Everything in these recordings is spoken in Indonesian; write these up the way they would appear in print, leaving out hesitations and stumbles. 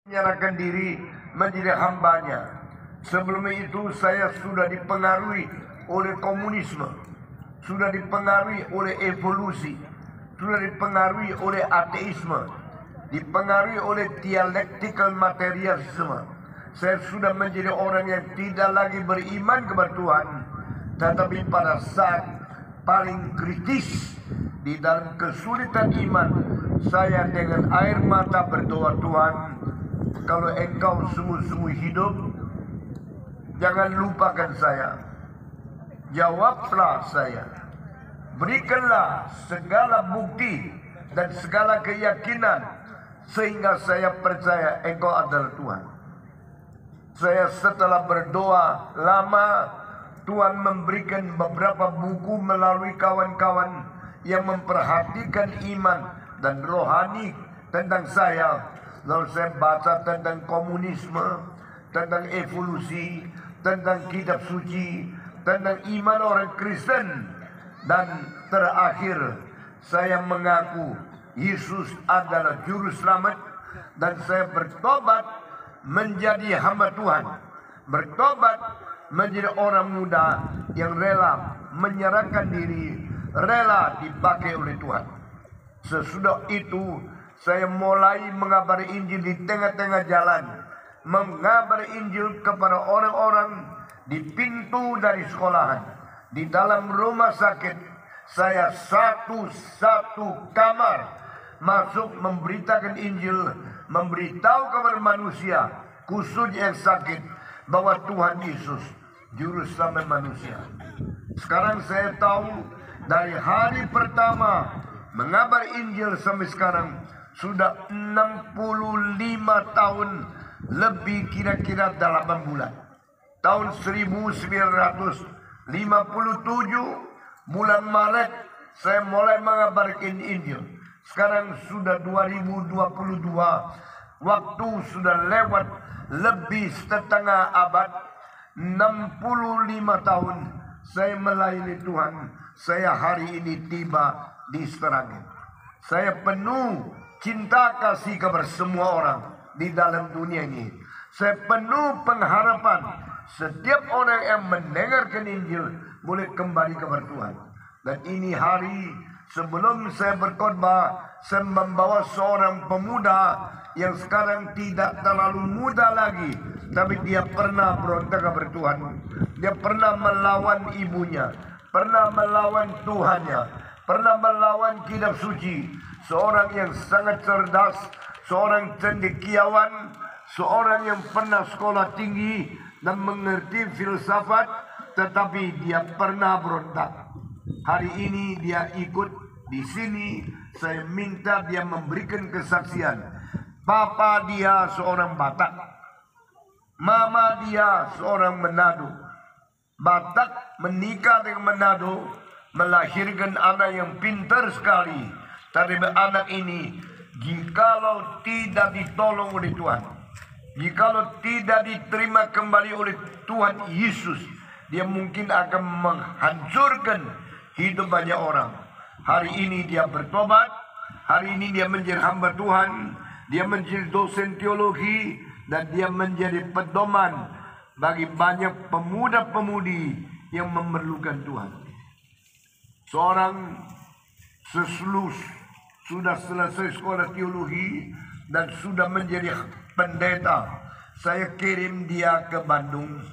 Menyerahkan diri menjadi hambanya. Sebelum itu saya sudah dipengaruhi oleh komunisme, sudah dipengaruhi oleh evolusi, sudah dipengaruhi oleh ateisme, dipengaruhi oleh dialektikal materialisme. Saya sudah menjadi orang yang tidak lagi beriman kepada Tuhan, tetapi pada saat paling kritis di dalam kesulitan iman, saya dengan air mata berdoa, Tuhan, kalau Engkau sungguh-sungguh hidup, jangan lupakan saya. Jawablah saya. Berikanlah segala bukti dan segala keyakinan sehingga saya percaya Engkau adalah Tuhan. Saya setelah berdoa lama, Tuhan memberikan beberapa buku melalui kawan-kawan yang memperhatikan iman dan rohani tentang saya. Lalu saya baca tentang komunisme, tentang evolusi, tentang kitab suci, tentang iman orang Kristen. Dan terakhir saya mengaku Yesus adalah juru selamat. Dan saya bertobat menjadi hamba Tuhan, bertobat menjadi orang muda yang rela menyerahkan diri, rela dipakai oleh Tuhan. Sesudah itu saya mulai mengabari Injil di tengah-tengah jalan, mengabari Injil kepada orang-orang di pintu dari sekolahan, di dalam rumah sakit. Saya satu-satu kamar masuk memberitakan Injil, memberitahu kepada manusia, khususnya yang sakit, bahwa Tuhan Yesus juru selamat manusia. Sekarang saya tahu dari hari pertama mengabar Injil sampai sekarang sudah 65 tahun lebih, kira-kira 8 bulan. Tahun 1957 bulan Maret saya mulai mengabarkan Injil. Sekarang sudah 2022, waktu sudah lewat lebih setengah abad, 65 tahun saya melayani Tuhan. Saya hari ini tiba di Sragen. Saya penuh cinta kasih kepada semua orang di dalam dunia ini. Saya penuh pengharapan setiap orang yang mendengarkan Injil boleh kembali kepada Tuhan. Dan ini hari sebelum saya berkhotbah, saya membawa seorang pemuda yang sekarang tidak terlalu muda lagi, tapi dia pernah berontak kepada Tuhan. Dia pernah melawan ibunya, pernah melawan Tuhannya, pernah melawan kitab suci. Seorang yang sangat cerdas, seorang cendekiawan, seorang yang pernah sekolah tinggi dan mengerti filsafat, tetapi dia pernah berontak. Hari ini dia ikut di sini. Saya minta dia memberikan kesaksian. Papa dia seorang Batak, mama dia seorang Manado. Batak menikah dengan Manado, melahirkan anak yang pintar sekali. Tapi anak ini, jikalau tidak ditolong oleh Tuhan, jikalau tidak diterima kembali oleh Tuhan Yesus, dia mungkin akan menghancurkan hidup banyak orang. Hari ini dia bertobat, hari ini dia menjadi hamba Tuhan, dia menjadi dosen teologi, dan dia menjadi pedoman bagi banyak pemuda-pemudi yang memerlukan Tuhan. Seorang sesulus sudah selesai sekolah teologi dan sudah menjadi pendeta. Saya kirim dia ke Bandung.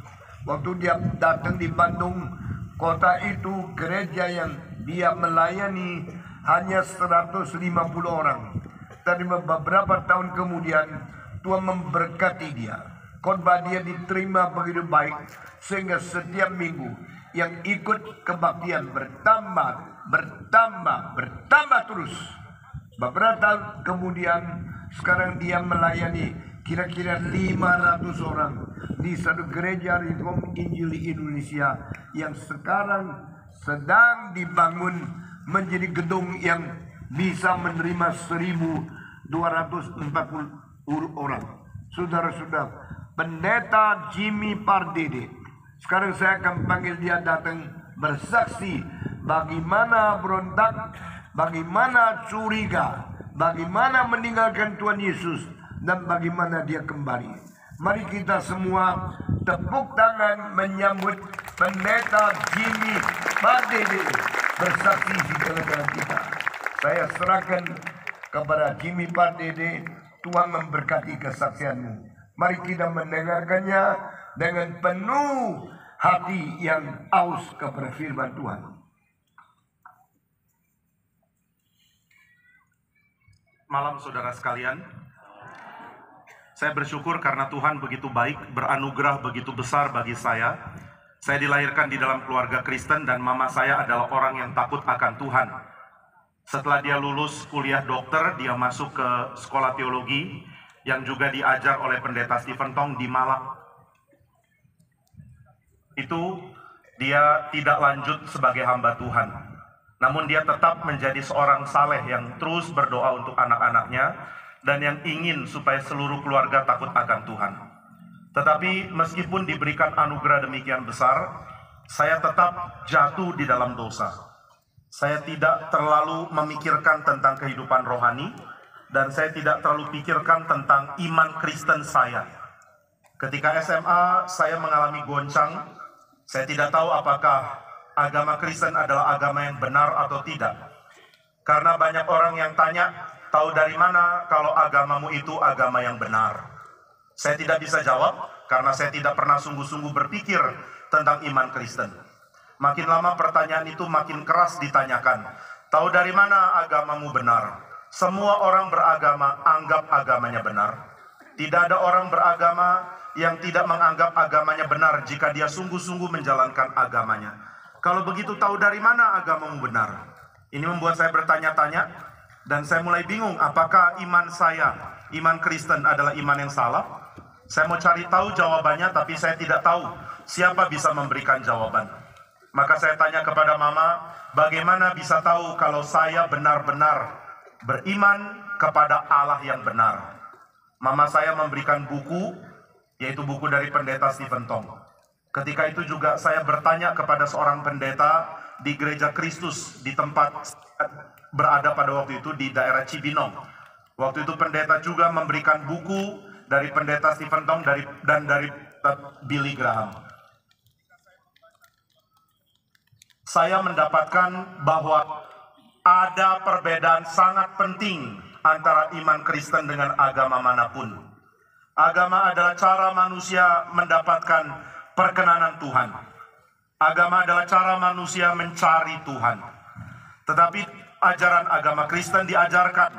Waktu dia datang di Bandung, kota itu, gereja yang dia melayani hanya 150 orang. Tapi beberapa tahun kemudian Tuhan memberkati dia. Khotbah dia diterima begitu baik sehingga setiap minggu yang ikut kebaktian bertambah terus. Beberapa tahun kemudian sekarang dia melayani kira-kira 500 orang di satu gereja Reform Injil di Indonesia yang sekarang sedang dibangun menjadi gedung yang bisa menerima 1.240 orang. Saudara-saudara, Pendeta Jimmy Pardede, sekarang saya akan panggil dia datang bersaksi bagaimana berontak, bagaimana curiga, bagaimana meninggalkan Tuhan Yesus, dan bagaimana dia kembali. Mari kita semua tepuk tangan menyambut Pendeta Jimmy Pardede bersaksi di tengah-tengah kita. Saya serahkan kepada Jimmy Pardede. Tuhan memberkati kesaksianmu. Mari kita mendengarkannya dengan penuh hati yang aus kepada firman Tuhan. Malam saudara sekalian, saya bersyukur karena Tuhan begitu baik, beranugerah begitu besar bagi saya. Saya dilahirkan di dalam keluarga Kristen dan mama saya adalah orang yang takut akan Tuhan. Setelah dia lulus kuliah dokter, dia masuk ke sekolah teologi yang juga diajar oleh Pendeta Stephen Tong di Malang. Itu dia tidak lanjut sebagai hamba Tuhan. Namun dia tetap menjadi seorang saleh yang terus berdoa untuk anak-anaknya dan yang ingin supaya seluruh keluarga takut akan Tuhan. Tetapi meskipun diberikan anugerah demikian besar, saya tetap jatuh di dalam dosa. Saya tidak terlalu memikirkan tentang kehidupan rohani, dan saya tidak terlalu pikirkan tentang iman Kristen saya. Ketika SMA, saya mengalami goncang. Saya tidak tahu apakah agama Kristen adalah agama yang benar atau tidak. Karena banyak orang yang tanya, tahu dari mana kalau agamamu itu agama yang benar? Saya tidak bisa jawab, karena saya tidak pernah sungguh-sungguh berpikir tentang iman Kristen. Makin lama pertanyaan itu makin keras ditanyakan. Tahu dari mana agamamu benar? Semua orang beragama anggap agamanya benar. Tidak ada orang beragama yang tidak menganggap agamanya benar jika dia sungguh-sungguh menjalankan agamanya. Kalau begitu tahu dari mana agamamu benar? Ini membuat saya bertanya-tanya dan saya mulai bingung apakah iman saya, iman Kristen adalah iman yang salah? Saya mau cari tahu jawabannya tapi saya tidak tahu siapa bisa memberikan jawaban. Maka saya tanya kepada mama, bagaimana bisa tahu kalau saya benar-benar beriman kepada Allah yang benar? Mama saya memberikan buku, yaitu buku dari Pendeta Stephen Tong. Ketika itu juga saya bertanya kepada seorang pendeta di Gereja Kristus di tempat berada pada waktu itu di daerah Cibinong. Waktu itu pendeta juga memberikan buku dari Pendeta Stephen Tong dan dari Billy Graham. Saya mendapatkan bahwa ada perbedaan sangat penting antara iman Kristen dengan agama manapun. Agama adalah cara manusia mendapatkan perkenanan Tuhan. Agama adalah cara manusia mencari Tuhan. Tetapi ajaran agama Kristen diajarkan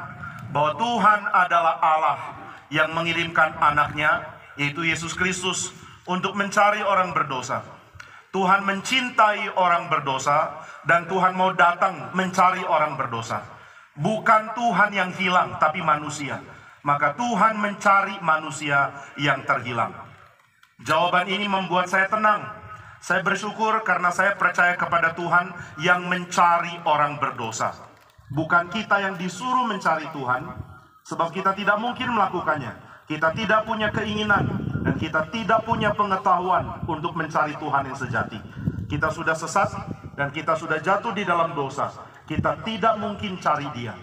bahwa Tuhan adalah Allah yang mengirimkan anaknya, yaitu Yesus Kristus, untuk mencari orang berdosa. Tuhan mencintai orang berdosa dan Tuhan mau datang mencari orang berdosa. Bukan Tuhan yang hilang, tapi manusia. Maka Tuhan mencari manusia yang terhilang. Jawaban ini membuat saya tenang. Saya bersyukur karena saya percaya kepada Tuhan yang mencari orang berdosa. Bukan kita yang disuruh mencari Tuhan, sebab kita tidak mungkin melakukannya. Kita tidak punya keinginan dan kita tidak punya pengetahuan untuk mencari Tuhan yang sejati. Kita sudah sesat dan kita sudah jatuh di dalam dosa. Kita tidak mungkin cari Dia.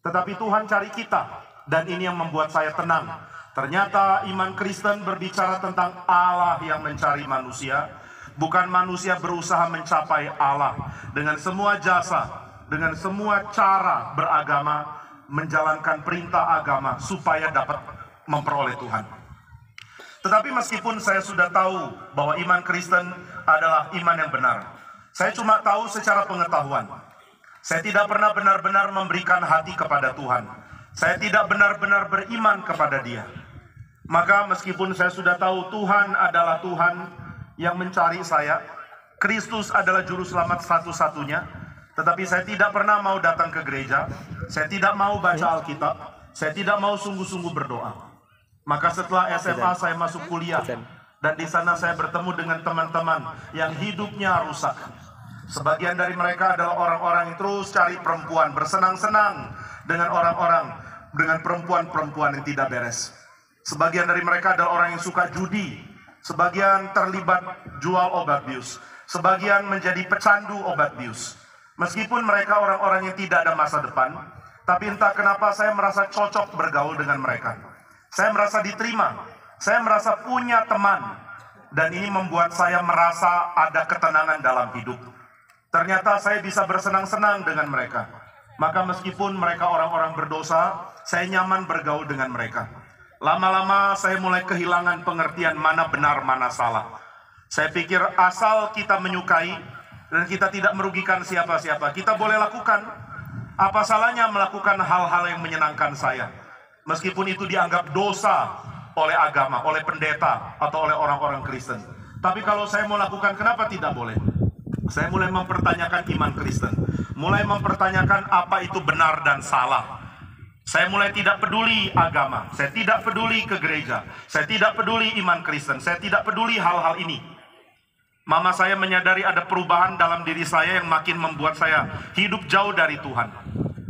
Tetapi Tuhan cari kita, dan ini yang membuat saya tenang. Ternyata iman Kristen berbicara tentang Allah yang mencari manusia, bukan manusia berusaha mencapai Allah dengan semua jasa, dengan semua cara beragama, menjalankan perintah agama supaya dapat memperoleh Tuhan. Tetapi meskipun saya sudah tahu bahwa iman Kristen adalah iman yang benar, saya cuma tahu secara pengetahuan. Saya tidak pernah benar-benar memberikan hati kepada Tuhan. Saya tidak benar-benar beriman kepada Dia. Maka meskipun saya sudah tahu Tuhan adalah Tuhan yang mencari saya, Kristus adalah juru selamat satu-satunya, tetapi saya tidak pernah mau datang ke gereja, saya tidak mau baca Alkitab, saya tidak mau sungguh-sungguh berdoa. Maka setelah SMA saya masuk kuliah, dan di sana saya bertemu dengan teman-teman yang hidupnya rusak. Sebagian dari mereka adalah orang-orang yang terus cari perempuan, bersenang-senang dengan orang-orang, dengan perempuan-perempuan yang tidak beres. Sebagian dari mereka adalah orang yang suka judi. Sebagian terlibat jual obat bius. Sebagian menjadi pecandu obat bius. Meskipun mereka orang-orang yang tidak ada masa depan, tapi entah kenapa saya merasa cocok bergaul dengan mereka. Saya merasa diterima, saya merasa punya teman, dan ini membuat saya merasa ada ketenangan dalam hidup. Ternyata saya bisa bersenang-senang dengan mereka. Maka meskipun mereka orang-orang berdosa, saya nyaman bergaul dengan mereka. Lama-lama saya mulai kehilangan pengertian mana benar, mana salah. Saya pikir asal kita menyukai dan kita tidak merugikan siapa-siapa, kita boleh lakukan. Apa salahnya melakukan hal-hal yang menyenangkan saya? Meskipun itu dianggap dosa oleh agama, oleh pendeta, atau oleh orang-orang Kristen. Tapi kalau saya mau lakukan, kenapa tidak boleh? Saya mulai mempertanyakan iman Kristen, mulai mempertanyakan apa itu benar dan salah. Saya mulai tidak peduli agama, saya tidak peduli ke gereja, saya tidak peduli iman Kristen, saya tidak peduli hal-hal ini. Mama saya menyadari ada perubahan dalam diri saya yang makin membuat saya hidup jauh dari Tuhan.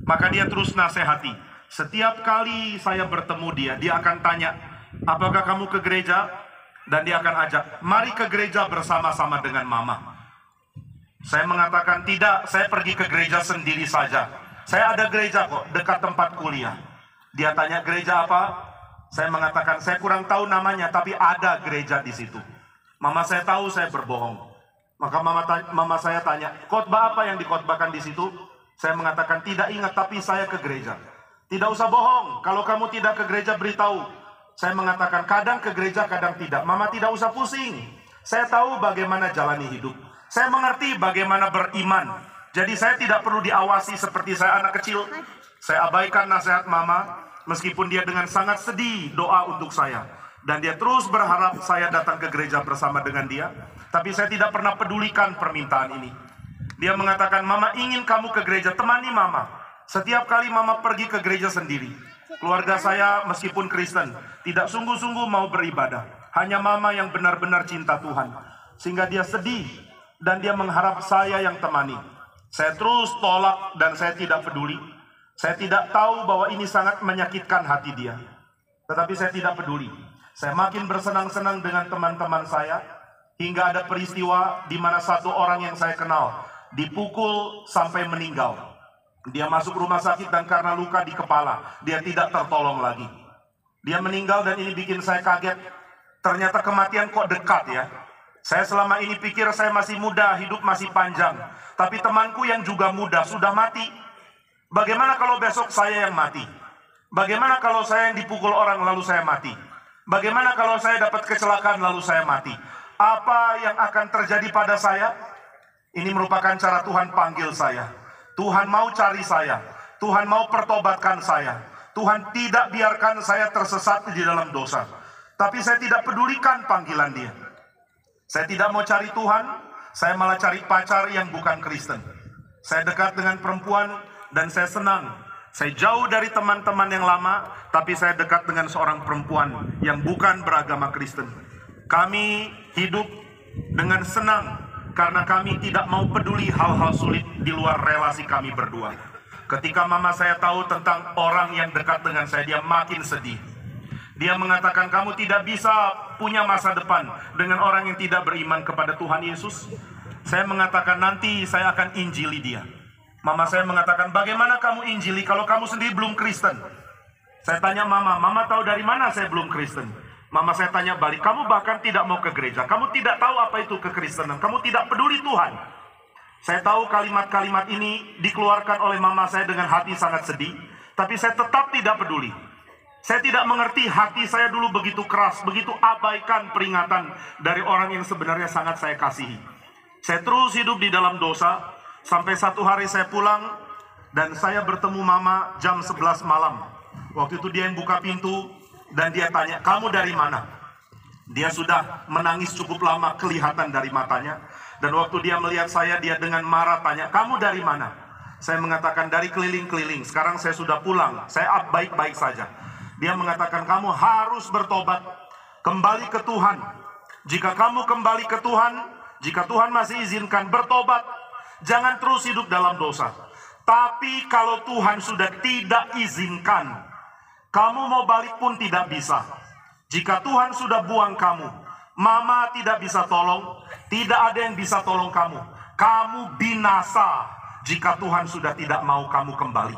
Maka dia terus nasihati. Setiap kali saya bertemu dia akan tanya, apakah kamu ke gereja? Dan dia akan ajak, mari ke gereja bersama-sama dengan mama. Saya mengatakan tidak, saya pergi ke gereja sendiri saja. Saya ada gereja kok, dekat tempat kuliah. Dia tanya gereja apa? Saya mengatakan saya kurang tahu namanya, tapi ada gereja di situ. Mama saya tahu saya berbohong. Maka mama saya tanya, khotbah apa yang dikhotbahkan di situ? Saya mengatakan tidak ingat, tapi saya ke gereja. Tidak usah bohong, kalau kamu tidak ke gereja beritahu. Saya mengatakan kadang ke gereja, kadang tidak. Mama tidak usah pusing. Saya tahu bagaimana jalani hidup. Saya mengerti bagaimana beriman. Jadi saya tidak perlu diawasi seperti saya anak kecil. Saya abaikan nasihat mama, meskipun dia dengan sangat sedih doa untuk saya. Dan dia terus berharap saya datang ke gereja bersama dengan dia. Tapi saya tidak pernah pedulikan permintaan ini. Dia mengatakan, mama ingin kamu ke gereja, temani mama. Setiap kali mama pergi ke gereja sendiri. Keluarga saya meskipun Kristen, tidak sungguh-sungguh mau beribadah. Hanya mama yang benar-benar cinta Tuhan. Sehingga dia sedih. Dan dia mengharap saya yang temani. Saya terus tolak dan saya tidak peduli. Saya tidak tahu bahwa ini sangat menyakitkan hati dia. Tetapi saya tidak peduli. Saya makin bersenang-senang dengan teman-teman saya. Hingga ada peristiwa di mana satu orang yang saya kenal dipukul sampai meninggal. Dia masuk rumah sakit dan karena luka di kepala, dia tidak tertolong lagi. Dia meninggal dan ini bikin saya kaget. Ternyata kematian kok dekat ya. Saya selama ini pikir saya masih muda, hidup masih panjang. Tapi temanku yang juga muda sudah mati. Bagaimana kalau besok saya yang mati? Bagaimana kalau saya yang dipukul orang lalu saya mati? Bagaimana kalau saya dapat kecelakaan lalu saya mati? Apa yang akan terjadi pada saya? Ini merupakan cara Tuhan panggil saya. Tuhan mau cari saya. Tuhan mau pertobatkan saya. Tuhan tidak biarkan saya tersesat di dalam dosa. Tapi saya tidak pedulikan panggilan dia. Saya tidak mau cari Tuhan, saya malah cari pacar yang bukan Kristen. Saya dekat dengan perempuan dan saya senang. Saya jauh dari teman-teman yang lama, tapi saya dekat dengan seorang perempuan yang bukan beragama Kristen. Kami hidup dengan senang karena kami tidak mau peduli hal-hal sulit di luar relasi kami berdua. Ketika mama saya tahu tentang orang yang dekat dengan saya, dia makin sedih. Dia mengatakan kamu tidak bisa punya masa depan dengan orang yang tidak beriman kepada Tuhan Yesus. Saya mengatakan nanti saya akan injili dia. Mama saya mengatakan bagaimana kamu injili kalau kamu sendiri belum Kristen? Saya tanya mama tahu dari mana saya belum Kristen? Mama saya tanya balik, kamu bahkan tidak mau ke gereja. Kamu tidak tahu apa itu kekristenan. Kamu tidak peduli Tuhan. Saya tahu kalimat-kalimat ini dikeluarkan oleh mama saya dengan hati sangat sedih. Tapi saya tetap tidak peduli. Saya tidak mengerti hati saya dulu begitu keras, begitu abaikan peringatan dari orang yang sebenarnya sangat saya kasihi. Saya terus hidup di dalam dosa, sampai satu hari saya pulang, dan saya bertemu mama jam 11 malam. Waktu itu dia yang buka pintu, dan dia tanya, kamu dari mana? Dia sudah menangis cukup lama, kelihatan dari matanya. Dan waktu dia melihat saya, dia dengan marah tanya, kamu dari mana? Saya mengatakan, dari keliling-keliling, sekarang saya sudah pulang, saya baik-baik saja. Dia mengatakan kamu harus bertobat, kembali ke Tuhan. Jika kamu kembali ke Tuhan, jika Tuhan masih izinkan bertobat, jangan terus hidup dalam dosa. Tapi kalau Tuhan sudah tidak izinkan, kamu mau balik pun tidak bisa. Jika Tuhan sudah buang kamu, mama tidak bisa tolong, tidak ada yang bisa tolong kamu. Kamu binasa. jika Tuhan sudah tidak mau kamu kembali.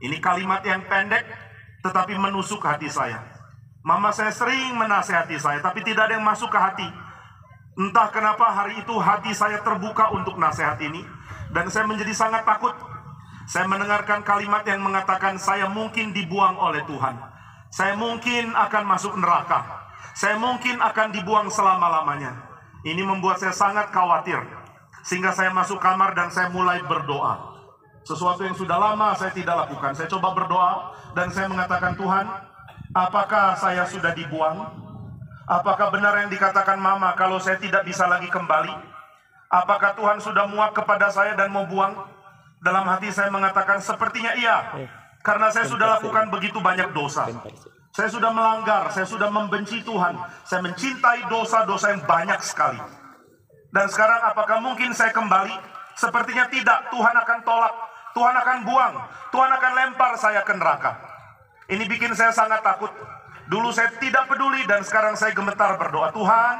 Ini kalimat yang pendek, tetapi menusuk hati saya. Mama saya sering menasehati saya, tapi tidak ada yang masuk ke hati. Entah kenapa hari itu hati saya terbuka untuk nasihat ini, dan saya menjadi sangat takut. Saya mendengarkan kalimat yang mengatakan saya mungkin dibuang oleh Tuhan. Saya mungkin akan masuk neraka. Saya mungkin akan dibuang selama-lamanya. Ini membuat saya sangat khawatir. Sehingga saya masuk kamar dan saya mulai berdoa. Sesuatu yang sudah lama saya tidak lakukan. Saya coba berdoa dan saya mengatakan, Tuhan, apakah saya sudah dibuang? Apakah benar yang dikatakan Mama kalau saya tidak bisa lagi kembali? Apakah Tuhan sudah muak kepada saya dan mau buang? Dalam hati saya mengatakan sepertinya iya. Karena saya sudah lakukan begitu banyak dosa. Saya sudah melanggar, saya sudah membenci Tuhan. Saya mencintai dosa-dosa yang banyak sekali. Dan sekarang apakah mungkin saya kembali? Sepertinya tidak. Tuhan akan tolak, Tuhan akan buang, Tuhan akan lempar saya ke neraka. Ini bikin saya sangat takut. Dulu saya tidak peduli dan sekarang saya gemetar berdoa. Tuhan,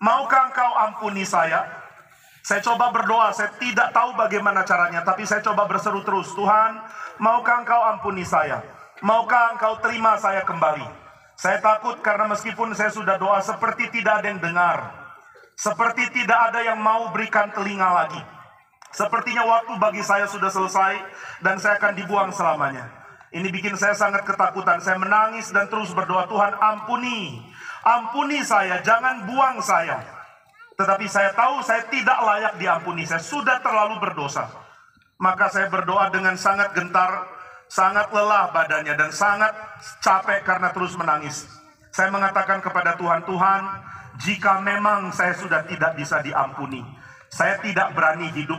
maukah Engkau ampuni saya? Saya coba berdoa, saya tidak tahu bagaimana caranya, tapi saya coba berseru terus. Tuhan, maukah Engkau ampuni saya? Maukah Engkau terima saya kembali? Saya takut karena meskipun saya sudah doa, seperti tidak ada yang dengar. Seperti tidak ada yang mau berikan telinga lagi. Sepertinya waktu bagi saya sudah selesai dan saya akan dibuang selamanya. Ini bikin saya sangat ketakutan. Saya menangis dan terus berdoa, Tuhan ampuni. Ampuni saya, jangan buang saya. Tetapi saya tahu saya tidak layak diampuni. Saya sudah terlalu berdosa. Maka saya berdoa dengan sangat gentar, sangat lelah badannya dan sangat capek karena terus menangis. Saya mengatakan kepada Tuhan, Tuhan, jika memang saya sudah tidak bisa diampuni, saya tidak berani hidup.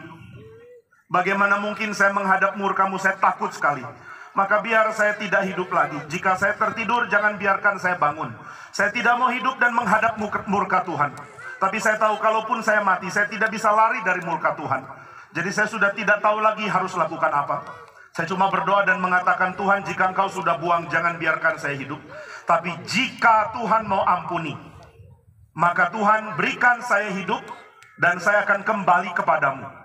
Bagaimana mungkin saya menghadap murka-Mu? Saya takut sekali. Maka biar saya tidak hidup lagi. Jika saya tertidur, jangan biarkan saya bangun. Saya tidak mau hidup dan menghadap murka Tuhan. Tapi saya tahu kalaupun saya mati, saya tidak bisa lari dari murka Tuhan. Jadi saya sudah tidak tahu lagi harus lakukan apa. Saya cuma berdoa dan mengatakan, Tuhan, jika Engkau sudah buang, jangan biarkan saya hidup. Tapi jika Tuhan mau ampuni, maka Tuhan berikan saya hidup dan saya akan kembali kepadamu.